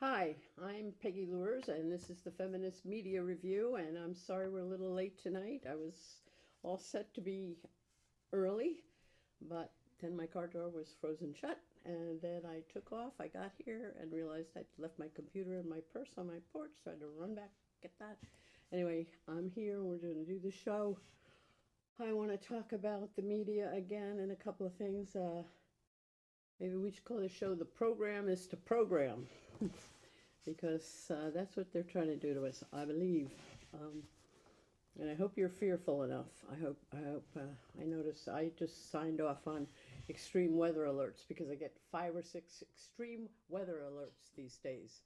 Hi, I'm Peggy Luhrs, and this is the Feminist Media Review, and I'm sorry we're a little late tonight. I was all set to be early, but then my car door was frozen shut, and then I took off. I got here and realized I'd left my computer and my purse on my porch, so I had to run back, get that. Anyway, I'm here, we're going to do the show. I want to talk about the media again and a couple of things. Maybe we should call the show "The Program is to Program." Because that's what they're trying to do to us, I believe. And I hope you're fearful enough. I notice I just signed off on extreme weather alerts because I get 5 or 6 extreme weather alerts these days.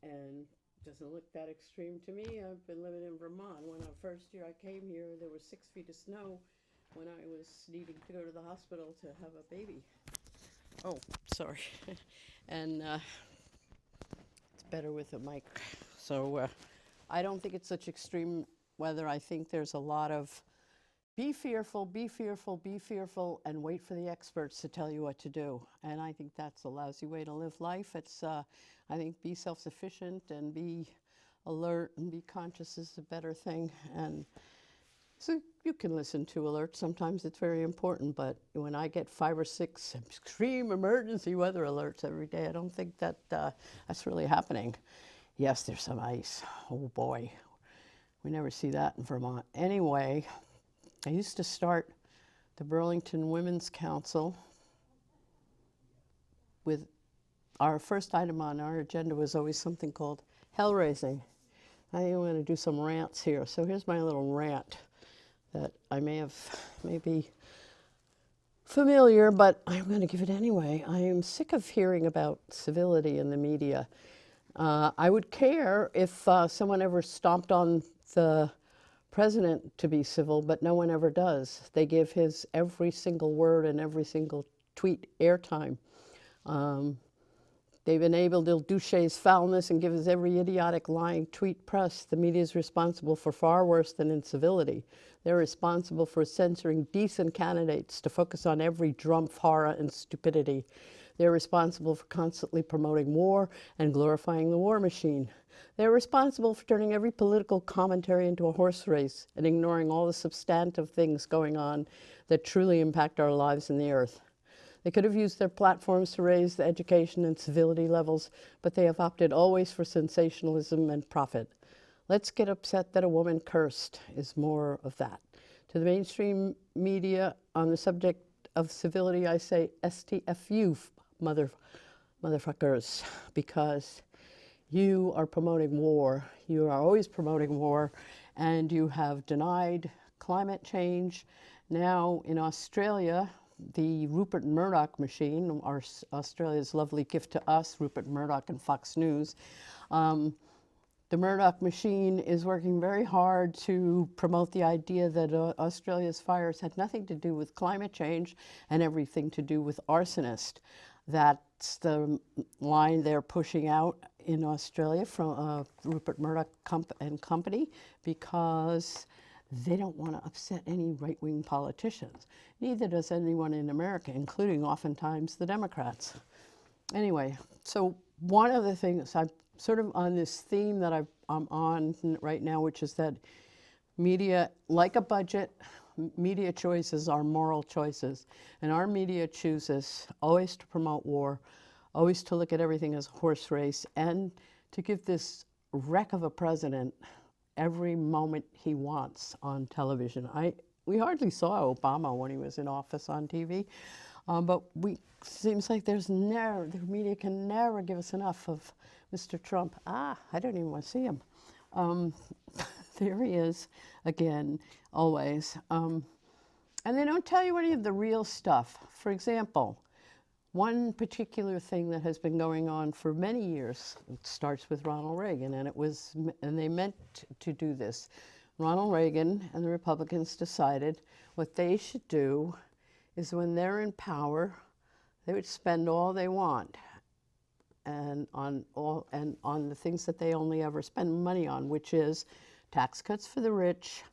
And it doesn't look that extreme to me. I've been living in Vermont. When the first year I came here, there was 6 feet of snow when I was needing to go to the hospital to have a baby. Oh, sorry. And better with a mic. So I don't think it's such extreme weather. I think there's a lot of be fearful, be fearful, be fearful, and wait for the experts to tell you what to do. And I think that's a lousy way to live life. It's, I think, be self-sufficient and be alert and be conscious is a better thing. And so you can listen to alerts. Sometimes it's very important, but when I get 5 or 6 extreme emergency weather alerts every day, I don't think that that's really happening. Yes, there's some ice. Oh boy, we never see that in Vermont. Anyway, I used to start the Burlington Women's Council with our first item on our agenda was always something called hell raising. I think I'm going to do some rants here. So here's my little rant that I may be familiar, but I'm going to give it anyway. I am sick of hearing about civility in the media. I would care if someone ever stomped on the president to be civil, but no one ever does. They give his every single word and every single tweet airtime. They've enabled Il Duce's foulness and give his every idiotic lying tweet press. The media is responsible for far worse than incivility. They're responsible for censoring decent candidates to focus on every drumpf, horror, and stupidity. They're responsible for constantly promoting war and glorifying the war machine. They're responsible for turning every political commentary into a horse race and ignoring all the substantive things going on that truly impact our lives and the earth. They could have used their platforms to raise the education and civility levels, but they have opted always for sensationalism and profit. Let's get upset that a woman cursed is more of that. To the mainstream media on the subject of civility, I say STFU, motherfuckers, because you are promoting war. You are always promoting war, and you have denied climate change. Now in Australia, the Rupert Murdoch machine, Australia's lovely gift to us, Rupert Murdoch and Fox News, the Murdoch machine is working very hard to promote the idea that Australia's fires had nothing to do with climate change and everything to do with arsonists. That's the line they're pushing out in Australia from Rupert Murdoch and company, because they don't want to upset any right-wing politicians. Neither does anyone in America, including oftentimes the Democrats. Anyway, so one of the things I'm sort of on this theme that I'm on right now, which is that media, like a budget, media choices are moral choices. And our media chooses always to promote war, always to look at everything as a horse race, and to give this wreck of a president every moment he wants on television. We hardly saw Obama when he was in office on TV, but seems like the media can never give us enough of Mr. Trump. I don't even want to see him. There he is again, always. And they don't tell you any of the real stuff. For example, one particular thing that has been going on for many years, it starts with Ronald Reagan, and they meant to do this. Ronald Reagan and the Republicans decided what they should do is, when they're in power, they would spend all they want and on the things that they only ever spend money on, which is tax cuts for the rich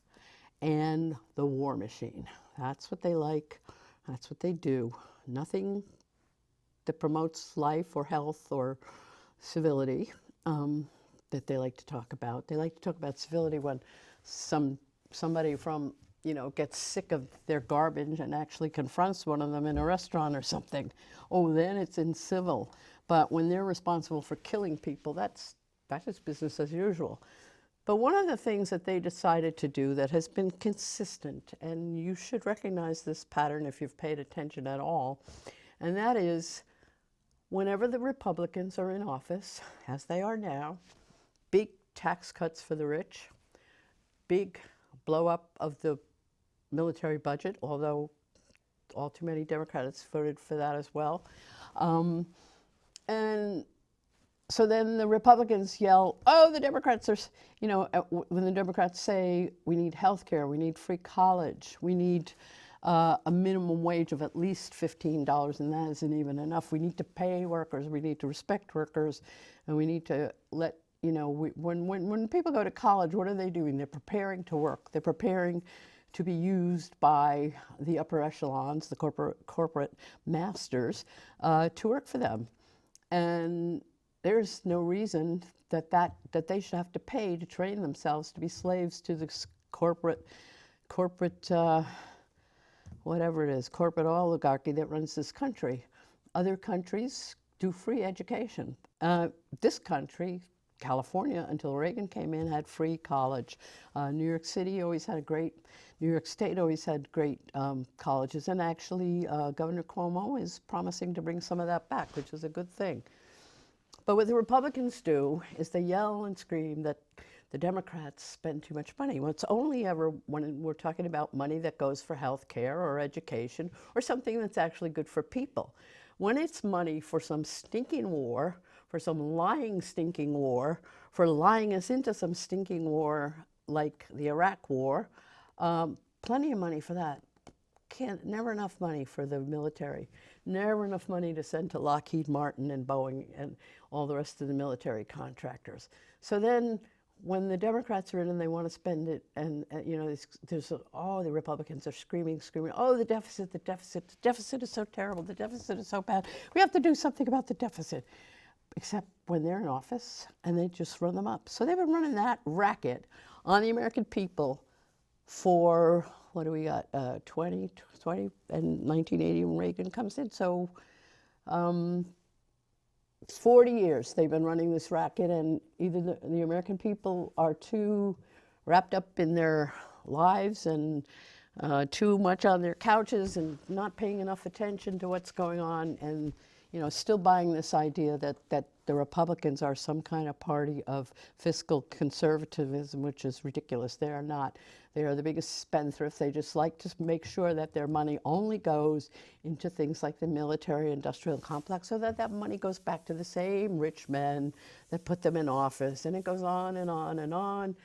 and the war machine. That's what they like. That's what they do. Nothing that promotes life or health or civility. that they like to talk about. They like to talk about civility when somebody from, gets sick of their garbage and actually confronts one of them in a restaurant or something. Oh, then it's incivil. But when they're responsible for killing people, that is business as usual. But one of the things that they decided to do that has been consistent, and you should recognize this pattern if you've paid attention at all, and that is whenever the Republicans are in office, as they are now, big tax cuts for the rich, big blow up of the military budget, although all too many Democrats voted for that as well. And so then the Republicans yell, oh, the Democrats are, when the Democrats say we need health care, we need free college, we need a minimum wage of at least $15, and that isn't even enough. We need to pay workers, we need to respect workers, and we need to let, when people go to college, what are they doing? They're preparing to work. They're preparing to be used by the upper echelons, the corporate masters, to work for them. And there's no reason that they should have to pay to train themselves to be slaves to this corporate whatever it is, corporate oligarchy that runs this country. Other countries do free education. This country, California, until Reagan came in, had free college. New York City always had New York State always had great colleges, and actually Governor Cuomo is promising to bring some of that back, which is a good thing. But what the Republicans do is they yell and scream that the Democrats spend too much money. Well, it's only ever when we're talking about money that goes for health care or education or something that's actually good for people. When it's money for some stinking war, for some lying stinking war, for lying us into some stinking war like the Iraq War, plenty of money for that. Never enough money for the military. Never enough money to send to Lockheed Martin and Boeing and all the rest of the military contractors. So then when the Democrats are in and they want to spend it, and the Republicans are screaming, oh, the deficit is so terrible, the deficit is so bad. We have to do something about the deficit. Except when they're in office and they just run them up. So they've been running that racket on the American people for, what do we got, 20, and 1980 when Reagan comes in. So 40 years they've been running this racket, and either the American people are too wrapped up in their lives and too much on their couches and not paying enough attention to what's going on, and still buying this idea that the Republicans are some kind of party of fiscal conservatism, which is ridiculous. They are not. They are the biggest spendthrift. They just like to make sure that their money only goes into things like the military-industrial complex, so that money goes back to the same rich men that put them in office. And it goes on and on and on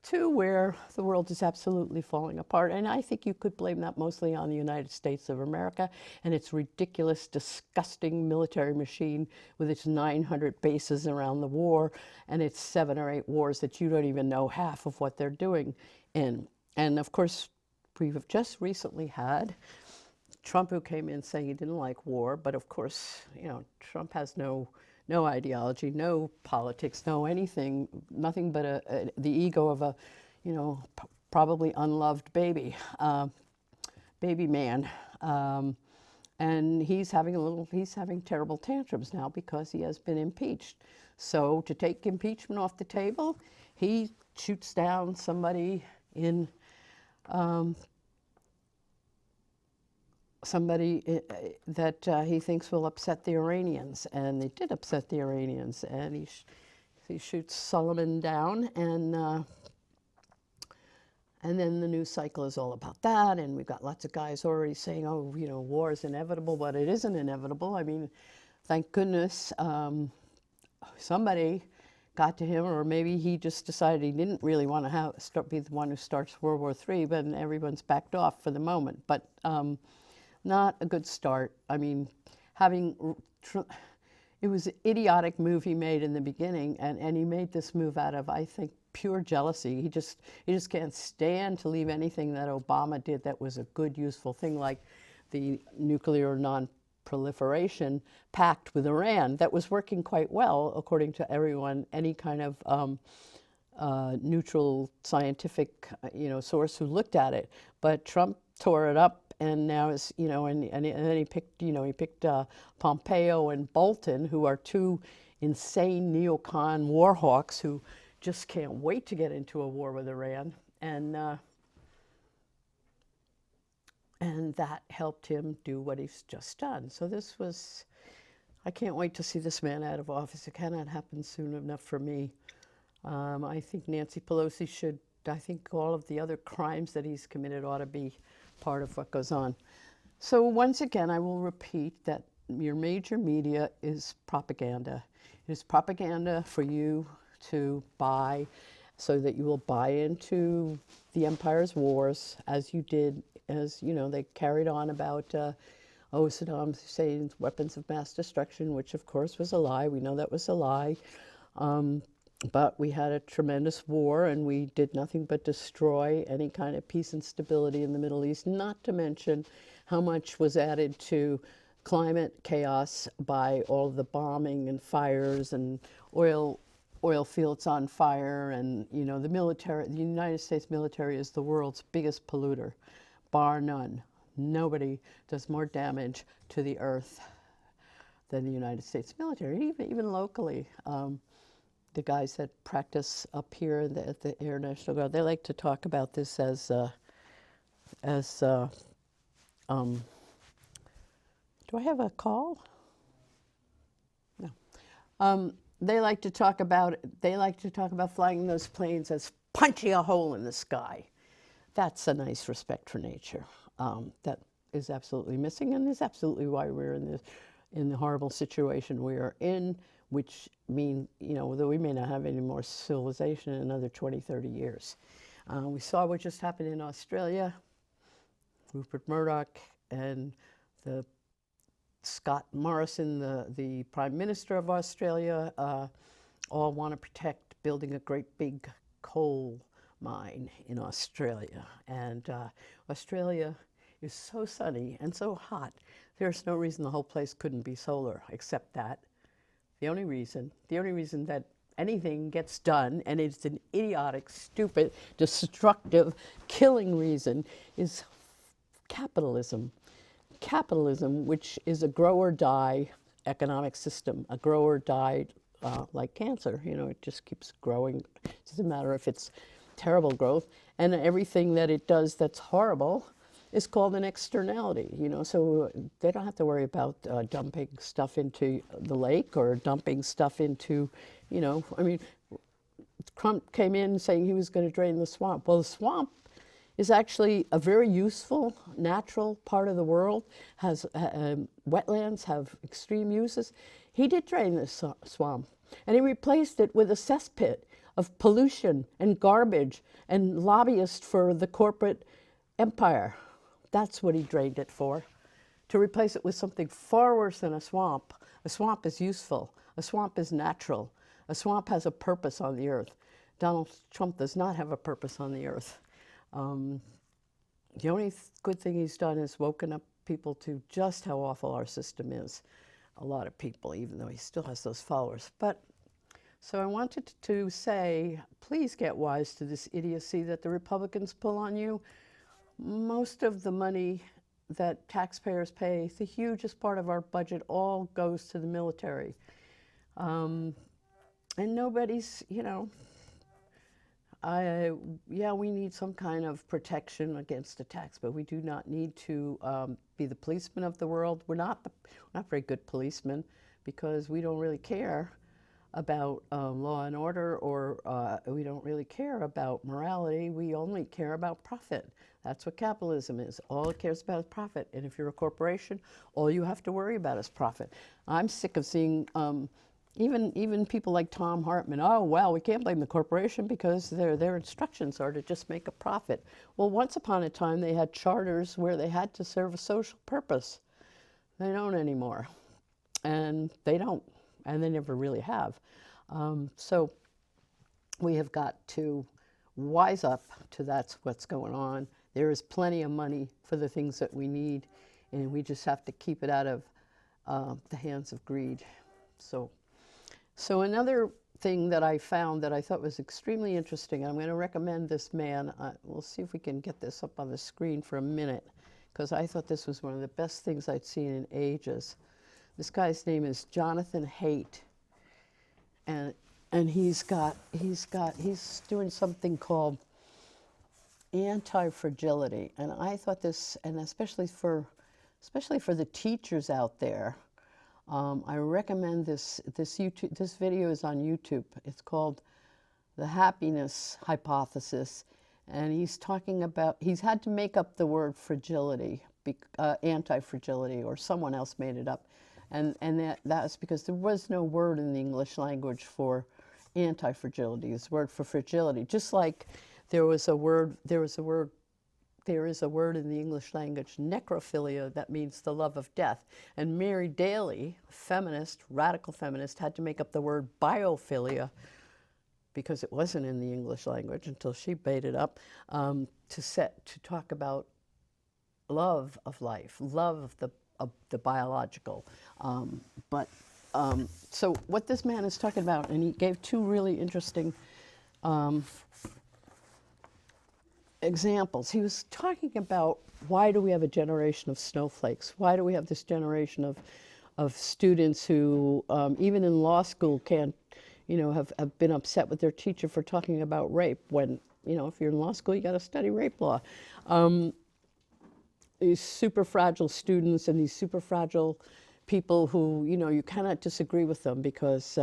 to where the world is absolutely falling apart. And I think you could blame that mostly on the United States of America and its ridiculous, disgusting military machine with its 900 bases around the war and its 7 or 8 wars that you don't even know half of what they're doing in. And of course, we have just recently had Trump, who came in saying he didn't like war, but of course, Trump has no ideology, no politics, no anything, nothing but the ego of a, probably unloved baby man. And he's having terrible tantrums now because he has been impeached. So to take impeachment off the table, he shoots down somebody in that he thinks will upset the Iranians, and they did upset the Iranians, and he shoots Solomon down, and then the news cycle is all about that, and we've got lots of guys already saying, oh, war is inevitable, but it isn't inevitable. I mean, thank goodness somebody got to him, or maybe he just decided he didn't really want to be the one who starts World War III, but everyone's backed off for the moment. But not a good start. I mean, it was an idiotic move he made in the beginning, and he made this move out of, I think, pure jealousy. He just can't stand to leave anything that Obama did that was a good, useful thing, like the nuclear non-proliferation pact with Iran that was working quite well, according to everyone, any kind of neutral scientific, source who looked at it. But Trump tore it up, and now is, and then he picked Pompeo and Bolton, who are two insane neocon war hawks who just can't wait to get into a war with Iran, and that helped him do what he's just done. So this was, I can't wait to see this man out of office. It cannot happen soon enough for me. I think Nancy Pelosi should, I think all of the other crimes that he's committed ought to be part of what goes on. So once again, I will repeat that your major media is propaganda. It is propaganda for you to buy, so that you will buy into the empire's wars, as you did, as they carried on about Saddam Hussein's weapons of mass destruction, which of course was a lie. We know that was a lie. But we had a tremendous war, and we did nothing but destroy any kind of peace and stability in the Middle East, not to mention how much was added to climate chaos by all of the bombing and fires and oil fields on fire. And, the military, the United States military is the world's biggest polluter, bar none. Nobody does more damage to the earth than the United States military, even locally. The guys that practice up here at the Air National Guard, they like to talk about this as do I have a call? No. They like to talk about flying those planes as punching a hole in the sky. That's a nice respect for nature. That is absolutely missing, and is absolutely why we're in the horrible situation we are in, which means, that we may not have any more civilization in another 20, 30 years. We saw what just happened in Australia. Rupert Murdoch and the Scott Morrison, the Prime Minister of Australia, all want to protect building a great big coal mine in Australia. And Australia is so sunny and so hot, there's no reason the whole place couldn't be solar, except that the only reason that anything gets done, and it's an idiotic, stupid, destructive, killing reason, is capitalism. Capitalism, which is a grow or die economic system, a grow or die like cancer. It just keeps growing. It doesn't matter if it's terrible growth, and everything that it does that's horrible is called an externality, so they don't have to worry about dumping stuff into the lake or dumping stuff into, Trump came in saying he was going to drain the swamp. Well, the swamp is actually a very useful, natural part of the world, has wetlands, have extreme uses. He did drain this swamp, and he replaced it with a cesspit of pollution and garbage and lobbyists for the corporate empire. That's what he drained it for, to replace it with something far worse than a swamp. A swamp is useful. A swamp is natural. A swamp has a purpose on the earth. Donald Trump does not have a purpose on the earth. The only good thing he's done is woken up people to just how awful our system is. A lot of people, even though he still has those followers. So I wanted to say, please get wise to this idiocy that the Republicans pull on you. Most of the money that taxpayers pay, the hugest part of our budget, all goes to the military. And nobody's, we need some kind of protection against attacks, but we do not need to be the policemen of the world. We're not very good policemen, because we don't really care about law and order, or we don't really care about morality. We only care about profit. That's what capitalism is. All it cares about is profit. And if you're a corporation, all you have to worry about is profit. I'm sick of seeing even people like Tom Hartman. Oh, well, we can't blame the corporation because their instructions are to just make a profit. Well, once upon a time, they had charters where they had to serve a social purpose. They don't anymore. And they don't. And they never really have. So we have got to wise up to that's what's going on. There is plenty of money for the things that we need, and we just have to keep it out of the hands of greed. So another thing that I found that I thought was extremely interesting, and I'm going to recommend this man. We'll see if we can get this up on the screen for a minute, because I thought this was one of the best things I'd seen in ages. This guy's name is Jonathan Haidt, and he's doing something called anti-fragility, and I thought this, and especially for the teachers out there, I recommend this video is on YouTube. It's called The Happiness Hypothesis, and he's talking about, he's had to make up the word fragility, anti-fragility, or someone else made it up, and that's because there was no word in the English language for anti-fragility. It's a word for fragility, just like there is a word in the English language, necrophilia, that means the love of death. And Mary Daly, feminist, radical feminist, had to make up the word biophilia, because it wasn't in the English language until she made it up, to talk about love of life, love of the biological. So what this man is talking about, and he gave two really interesting examples. He was talking about, why do we have a generation of snowflakes? Why do we have this generation of students who, even in law school, can't, have been upset with their teacher for talking about rape, when, if you're in law school, you got to study rape law. These super fragile students and these super fragile people who, you cannot disagree with them because,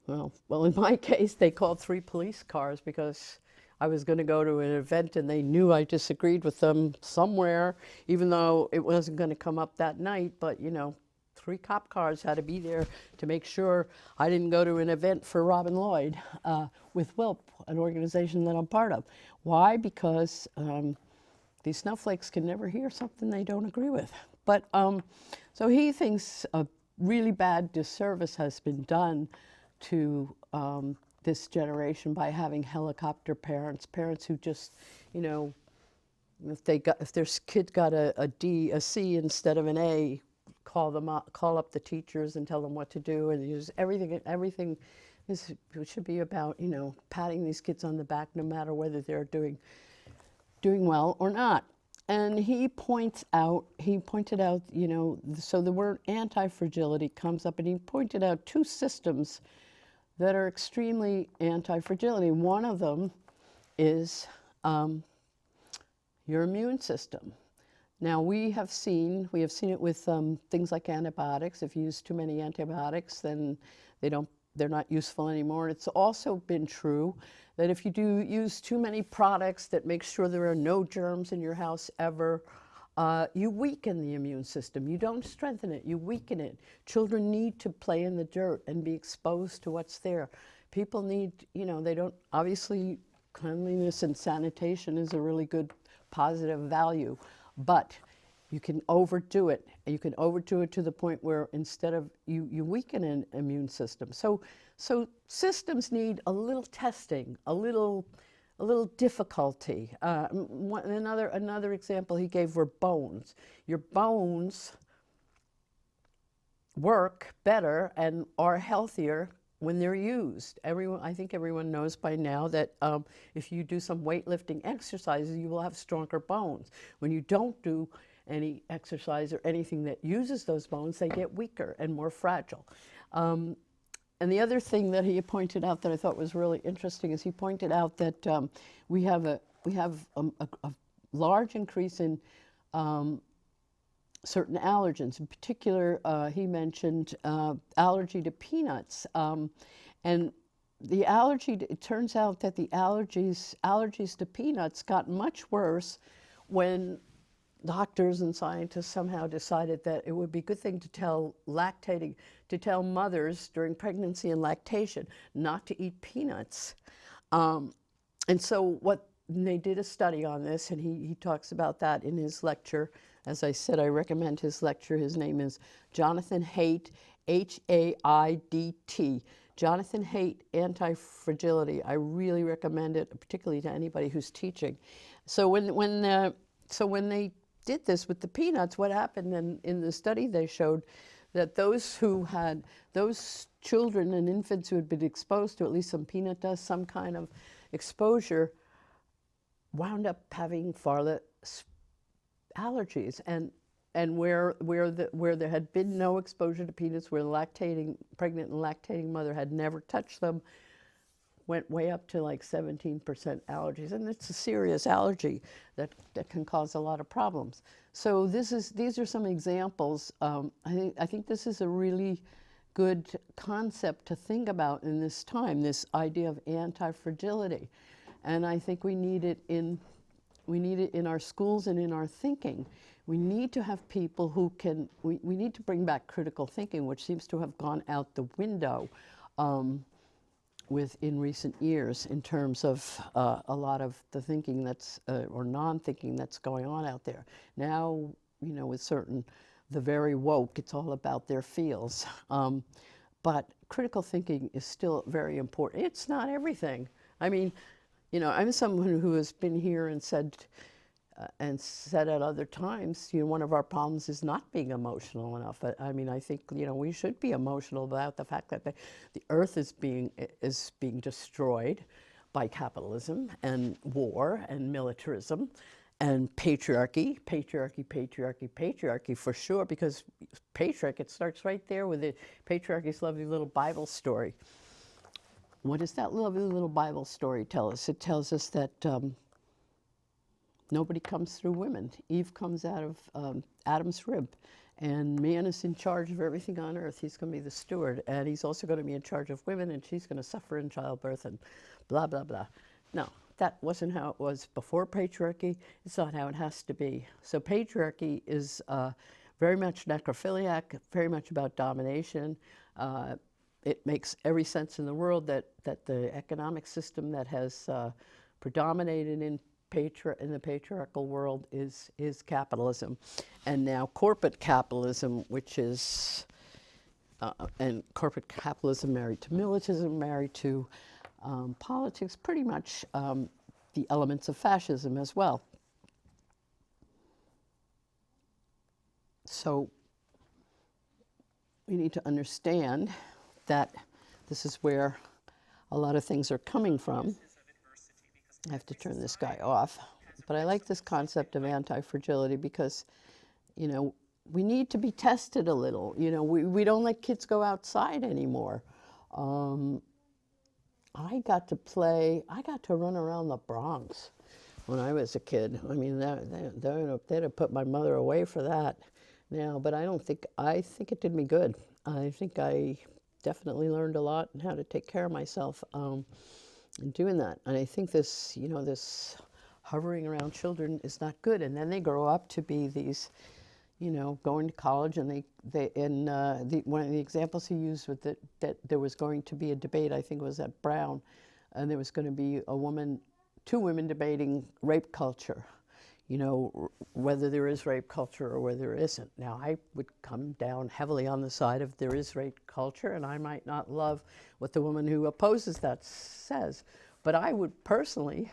well, in my case, they called 3 police cars because I was going to go to an event and they knew I disagreed with them somewhere, even though it wasn't going to come up that night. But, 3 cop cars had to be there to make sure I didn't go to an event for Robin Lloyd with WILP, an organization that I'm part of. Why? Because these snowflakes can never hear something they don't agree with. But so he thinks a really bad disservice has been done to this generation by having helicopter parents who just, if their kid got a C instead of an A, call up the teachers and tell them what to do, and use everything it should be about, patting these kids on the back no matter whether they're doing well or not. And he pointed out, so the word anti-fragility comes up, and he pointed out 2 systems that are extremely anti-fragility. One of them is your immune system. Now we have seen it with things like antibiotics. If you use too many antibiotics, then they're not useful anymore. It's also been true that if you do use too many products that make sure there are no germs in your house ever, you weaken the immune system. You don't strengthen it, you weaken it. Children need to play in the dirt and be exposed to what's there. People need, they don't, obviously cleanliness and sanitation is a really good positive value, but you can overdo it. You can overdo it to the point where instead of, you weaken an immune system. So systems need a little testing, a little difficulty. Another example he gave were bones. Your bones work better and are healthier when they're used. I think everyone knows by now that if you do some weightlifting exercises, you will have stronger bones. When you don't do any exercise or anything that uses those bones, they get weaker and more fragile. And the other thing that he pointed out that I thought was really interesting is he pointed out that we have a large increase in certain allergens. In particular, he mentioned allergy to peanuts. And the allergy, it turns out that the allergies to peanuts got much worse when doctors and scientists somehow decided that it would be a good thing to tell mothers during pregnancy and lactation not to eat peanuts. And so they did a study on this, and he talks about that in his lecture. As I said, I recommend his lecture. His name is Jonathan Haidt, H-A-I-D-T. Jonathan Haidt, Anti-Fragility. I really recommend it, particularly to anybody who's teaching. So when they did this with the peanuts, what happened in the study they showed that those children and infants who had been exposed to at least some peanut dust, some kind of exposure, wound up having far less allergies. And where there had been no exposure to peanuts, where the pregnant and lactating mother had never touched them, went way up to like 17% allergies, and it's a serious allergy that can cause a lot of problems. So these are some examples. I think this is a really good concept to think about in this time, this idea of anti-fragility, and I think we need it in our schools and in our thinking. We need to have people who can. We need to bring back critical thinking, which seems to have gone out the window. In recent years, in terms of a lot of the thinking that's or non-thinking that's going on out there now, with the very woke, it's all about their feels. But critical thinking is still very important. It's not everything. I mean, I'm someone who has been here and said at other times, one of our problems is not being emotional enough. I mean, I think, we should be emotional about the fact that the earth is being destroyed by capitalism and war and militarism and patriarchy for sure, because patriarchy, it starts right there with the patriarchy's lovely little Bible story. What does that lovely little Bible story tell us? It tells us that nobody comes through women. Eve comes out of Adam's rib, and man is in charge of everything on earth. He's going to be the steward, and he's also going to be in charge of women, and she's going to suffer in childbirth and blah, blah, blah. No, that wasn't how it was before patriarchy. It's not how it has to be. So patriarchy is very much necrophiliac, very much about domination. It makes every sense in the world that the economic system that has predominated in the patriarchal world is capitalism, and now corporate capitalism, which is and corporate capitalism married to militantism, married to politics, pretty much the elements of fascism as well. So we need to understand that this is where a lot of things are coming from. I have to turn this guy off. But I like this concept of anti-fragility because, we need to be tested a little. We don't let kids go outside anymore. I got to run around the Bronx when I was a kid. I mean, they'd have put my mother away for that now, but I think it did me good. I think I definitely learned a lot on how to take care of myself. And doing that, and I think this, this hovering around children is not good, and then they grow up to be these, going to college, and one of the examples he used with that there was going to be a debate, I think it was at Brown, and there was going to be two women debating rape culture, whether there is rape culture or whether there isn't. Now, I would come down heavily on the side of there is rape culture, and I might not love what the woman who opposes that says, but I would personally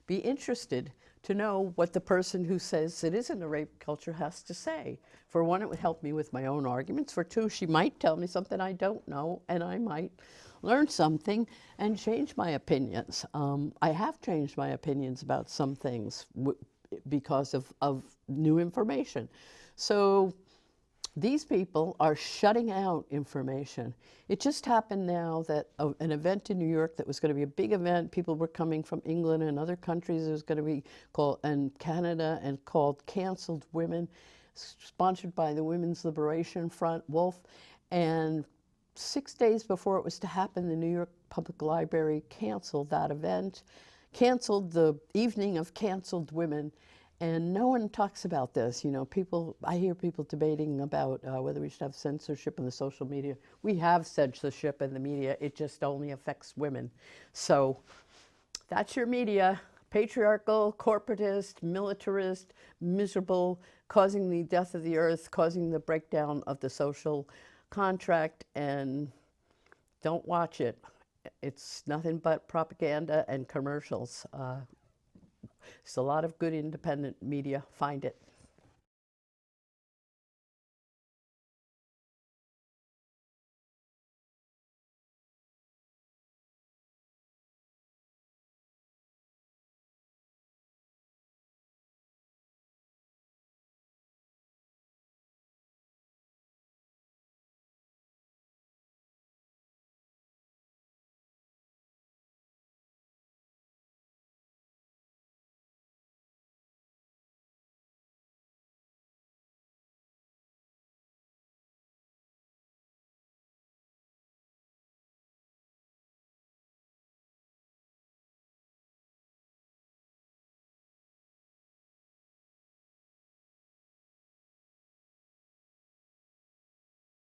be interested to know what the person who says it isn't a rape culture has to say. For one, it would help me with my own arguments. For two, she might tell me something I don't know, and I might learn something and change my opinions. I have changed my opinions about some things because of new information. So these people are shutting out information. It just happened now that an event in New York that was going to be a big event, people were coming from England and other countries, it was going to be called, and Canada, and called Cancelled Women, sponsored by the Women's Liberation Front, Wolf, and 6 days before it was to happen, the New York Public Library canceled that event, canceled the evening of Cancelled Women, and no one talks about this. I hear people debating about whether we should have censorship in the social media. We have censorship in the media, it just only affects women. So that's your media, patriarchal, corporatist, militarist, miserable, causing the death of the earth, causing the breakdown of the social contract, and don't watch it. It's nothing but propaganda and commercials. There's a lot of good independent media. Find it.